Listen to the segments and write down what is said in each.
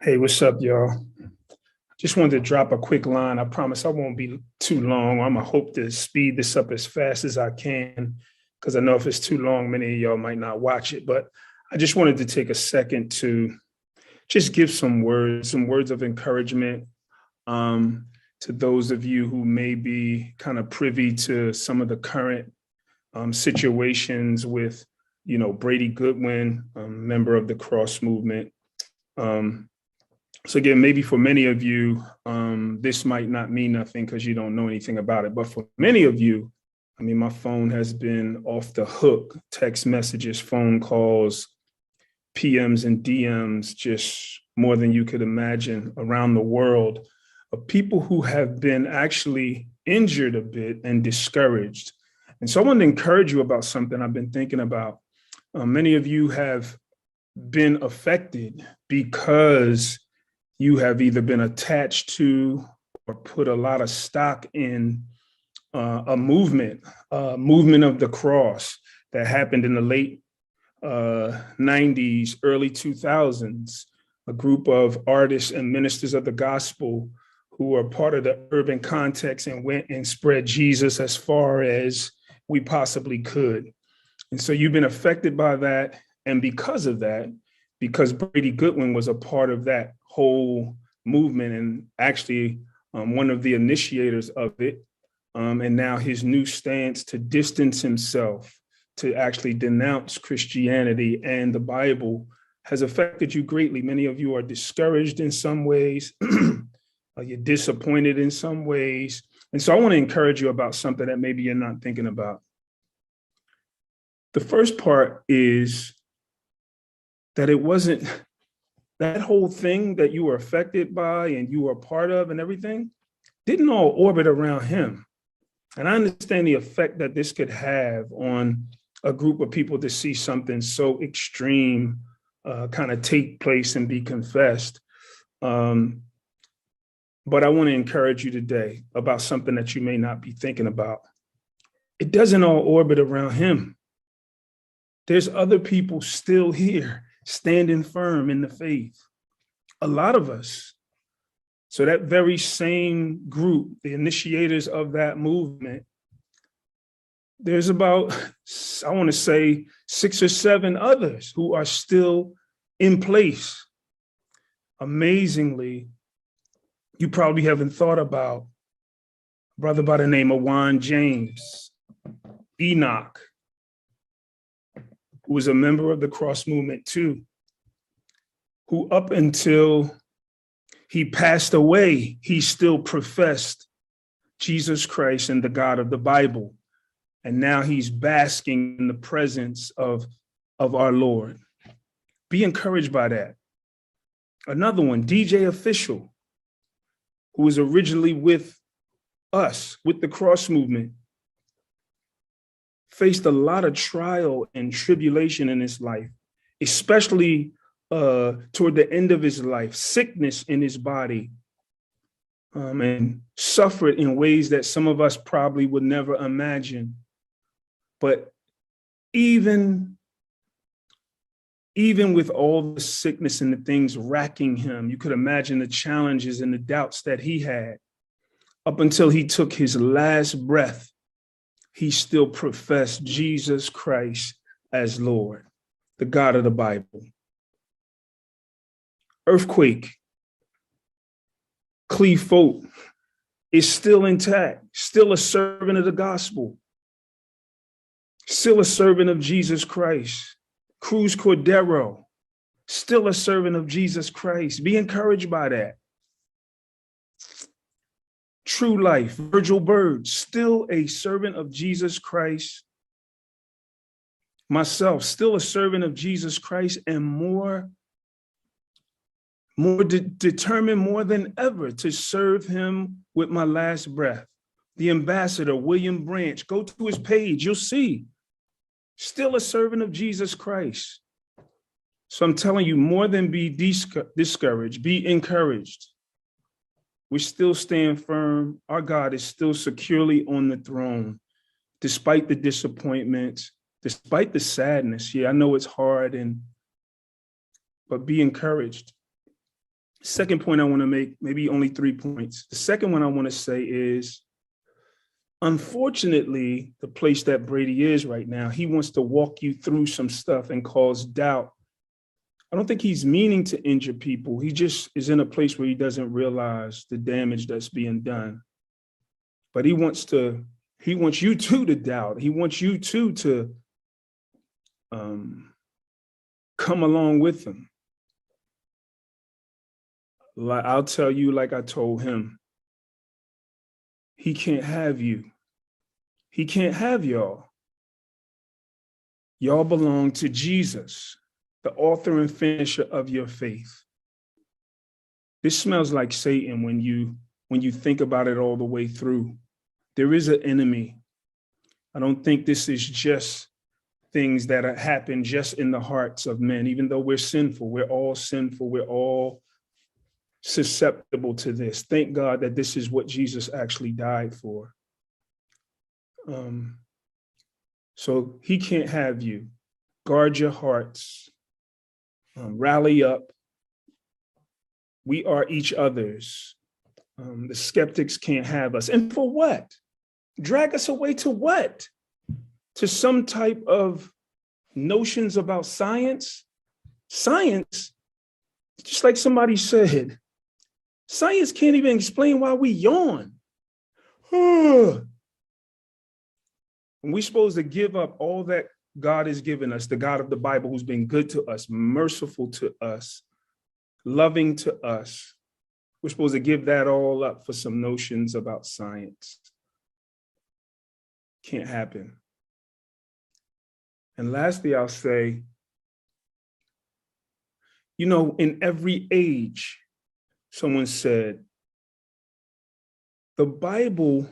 Hey, what's up, y'all? Just wanted to drop a quick line. I promise I won't be too long. I'm gonna hope to speed this up as fast as I can, because I know if it's too long, many of y'all might not watch it. But I just wanted to take a second to just give some words of encouragement to those of you who may be kind of privy to some of the current situations with, Brady Goodwin, member of the Cross Movement. So again, maybe for many of you, this might not mean nothing because you don't know anything about it. But for many of you, I mean, my phone has been off the hook, text messages, phone calls, PMs and DMs, just more than you could imagine around the world of people who have been actually injured a bit and discouraged. And so I want to encourage you about something I've been thinking about. Many of you have been affected because you have either been attached to or put a lot of stock in a movement of the cross that happened in the late 90s, early 2000s, a group of artists and ministers of the gospel who were part of the urban context and went and spread Jesus as far as we possibly could. And so you've been affected by that. And because of that, because Brady Goodwin was a part of that whole movement and actually one of the initiators of it, and now his new stance to distance himself, to actually denounce Christianity and the Bible has affected you greatly. Many of you are discouraged in some ways, you're disappointed in some ways. And so I want to encourage you about something that maybe you're not thinking about. The first part is that it wasn't that whole thing that you were affected by and you were a part of and everything didn't all orbit around him. And I understand the effect that this could have on a group of people to see something so extreme kind of take place and be confessed. But I want to encourage you today about something that you may not be thinking about. It doesn't all orbit around him. There's other people still here standing firm in the faith. A lot of us. So that very same group, the initiators of that movement, there's about, I want to say, 6 or 7 others who are still in place. Amazingly, you probably haven't thought about a brother by the name of Juan James, Enoch, who was a member of the Cross Movement too, who up until he passed away, he still professed Jesus Christ and the God of the Bible. And now he's basking in the presence of our Lord. Be encouraged by that. Another one, DJ Official, who was originally with us, with the Cross Movement, faced a lot of trial and tribulation in his life, especially toward the end of his life, sickness in his body, and suffered in ways that some of us probably would never imagine. But even with all the sickness and the things racking him, you could imagine the challenges and the doubts that he had. Up until he took his last breath, he still professed Jesus Christ as Lord, the God of the Bible. Earthquake, Cleve Folk is still intact, still a servant of the gospel, still a servant of Jesus Christ. Cruz Cordero, still a servant of Jesus Christ. Be encouraged by that. True Life, Virgil Bird, still a servant of Jesus Christ. Myself, still a servant of Jesus Christ, and more determined more than ever to serve him with my last breath. The ambassador, William Branch, go to his page, you'll see. Still a servant of Jesus Christ. So I'm telling you, more than be discouraged, be encouraged. We still stand firm. Our God is still securely on the throne, despite the disappointments, despite the sadness. Yeah, I know it's hard, but be encouraged. Second point I want to make, maybe only 3 points. The second one I want to say is, unfortunately, the place that Brady is right now, he wants to walk you through some stuff and cause doubt. I don't think he's meaning to injure people. He just is in a place where he doesn't realize the damage that's being done. But he wants you too to doubt. He wants you too to come along with him. I'll tell you, like I told him, he can't have you. He can't have y'all. Y'all belong to Jesus, the author and finisher of your faith. This smells like Satan when you think about it all the way through. There is an enemy. I don't think this is just things that happen just in the hearts of men, even though we're sinful. We're all sinful. We're all susceptible to this. Thank God that this is what Jesus actually died for. So he can't have you. Guard your hearts. Rally up. We are each other's. The skeptics can't have us. And for what? Drag us away to what? To some type of notions about science? Science, just like somebody said, science can't even explain why we yawn. And we're supposed to give up all that God has given us, the God of the Bible who's been good to us, merciful to us, loving to us. We're supposed to give that all up for some notions about science. Can't happen. And lastly, I'll say, in every age, someone said, the Bible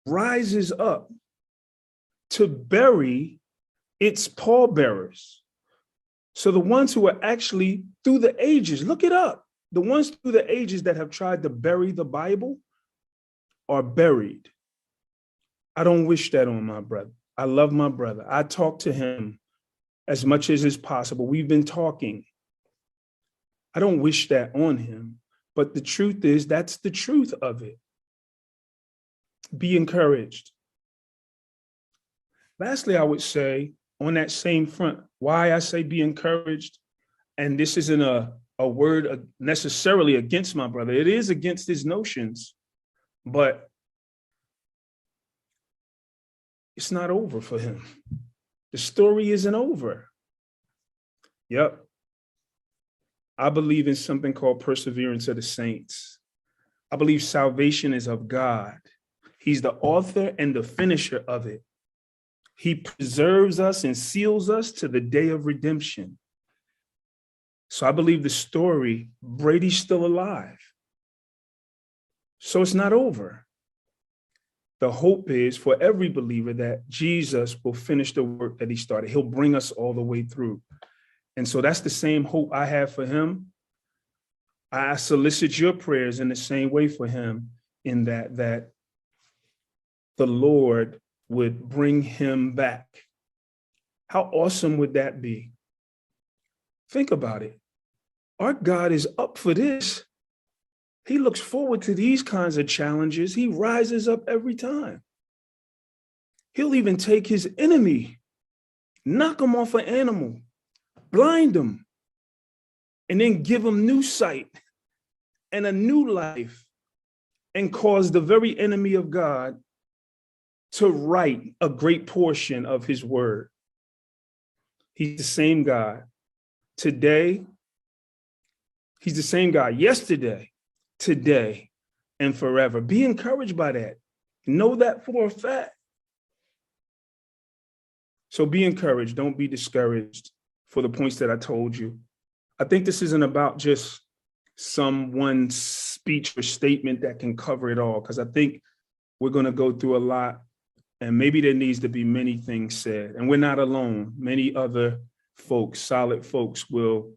rises up to bury its pallbearers. So the ones who are actually through the ages, look it up. The ones through the ages that have tried to bury the Bible are buried. I don't wish that on my brother. I love my brother. I talk to him as much as is possible. We've been talking. I don't wish that on him. But the truth is, that's the truth of it. Be encouraged. Lastly, I would say on that same front, why I say be encouraged, and this isn't a word necessarily against my brother. It is against his notions, but it's not over for him. The story isn't over. Yep. I believe in something called perseverance of the saints. I believe salvation is of God. He's the author and the finisher of it. He preserves us and seals us to the day of redemption. So I believe the story, Brady's still alive. So it's not over. The hope is for every believer that Jesus will finish the work that he started. He'll bring us all the way through. And so that's the same hope I have for him. I solicit your prayers in the same way for him, in that the Lord would bring him back. How awesome would that be? Think about it. Our God is up for this. He looks forward to these kinds of challenges. He rises up every time. He'll even take his enemy, knock him off an animal, blind him, and then give him new sight and a new life, and cause the very enemy of God to write a great portion of his word. He's the same God today. He's the same God yesterday, today, and forever. Be encouraged by that. Know that for a fact. So be encouraged. Don't be discouraged for the points that I told you. I think this isn't about just some one speech or statement that can cover it all, because I think we're going to go through a lot, and maybe there needs to be many things said. And we're not alone. Many other folks, solid folks, will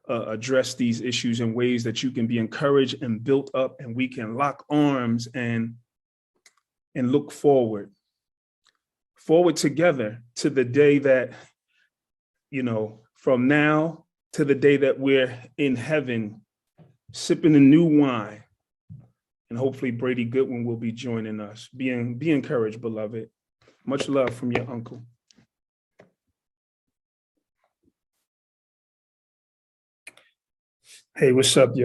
address these issues in ways that you can be encouraged and built up, and we can lock arms and look forward together to the day that, from now to the day that we're in heaven sipping the new wine. And hopefully Brady Goodwin will be joining us. Be encouraged, beloved. Much love from your uncle. Hey, what's up, y'all?